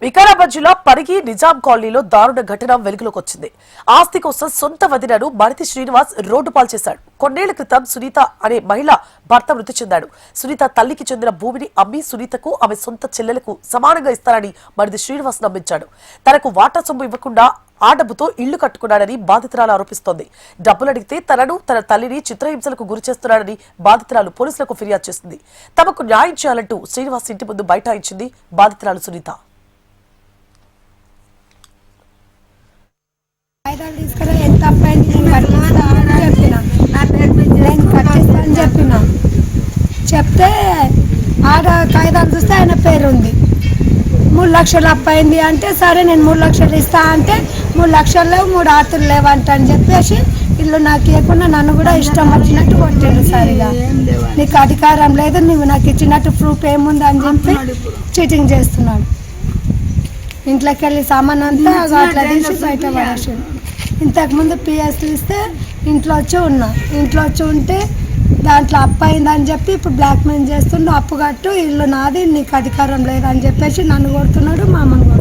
వికారాబాద్ జిల్లా పరిగి నిజాం కాలనీలో దారుణ ఘటన వెలుగులోకి వచ్చింది. ఆస్తి కోసం సొంత వదినను మరితి శ్రీనివాస్ రోడ్డు పాలు చేశాడు. కొన్నేళ్ల క్రితం సునీత అనే మహిళ భర్త మృతి చెందాడు. సునీత తల్లికి చెందిన భూమిని అమ్మి సునీతకు ఆమె సొంత చెల్లెలకు సమానంగా ఇస్తారని మరిది శ్రీనివాస్ నమ్మించాడు. తనకు వాటా సొమ్ము ఇవ్వకుండా ఆ డబ్బుతో ఇళ్లు కట్టుకున్నాడని బాధితురాలు ఆరోపిస్తోంది. డబ్బులు అడిగితే తనను తన తల్లిని చిత్రహింసలకు గురి చేస్తున్నాడని బాధితురాలు పోలీసులకు ఫిర్యాదు చేసింది. తమకు న్యాయం చేయాలంటూ శ్రీనివాస్ ఇంటి ముందు బైఠాయించింది బాధితురాలు సునీత. ఎంత చెప్పిన చెప్తే ఆడ కాగితాలు చూస్తే ఆయన పేరు ఉంది. 3 లక్షలు అప్పయింది అంటే సరే నేను 3 లక్షలు ఇస్తా అంటే 3 లక్షలు లేవు 3 ఆతులు లేవంట అని చెప్పేసి ఇల్లు నాకు ఇవ్వకుండా నన్ను కూడా ఇష్టం వచ్చినట్టు కొట్టిండు. సరిగా నీకు అధికారం లేదు, నువ్వు నాకు ఇచ్చినట్టు ప్రూఫ్ ఏముంది అని చెప్పి చీటింగ్ చేస్తున్నాడు. ఇంట్లోకి వెళ్ళి సామాన్ అంతా అట్లా తీసి బయట పడేసాడు. ఇంతకుముందు పిఎస్లు ఇస్తే ఇంట్లో వచ్చి ఉంటే దాంట్లో అప్పు అయిందని చెప్పి ఇప్పుడు బ్లాక్మెయిల్ చేస్తుండు. అప్పు కట్టు, ఇల్లు నాది, నీకు అధికారం లేదని చెప్పేసి నన్ను కొడుతున్నాడు, మా అమ్మని కొడుతున్నాడు.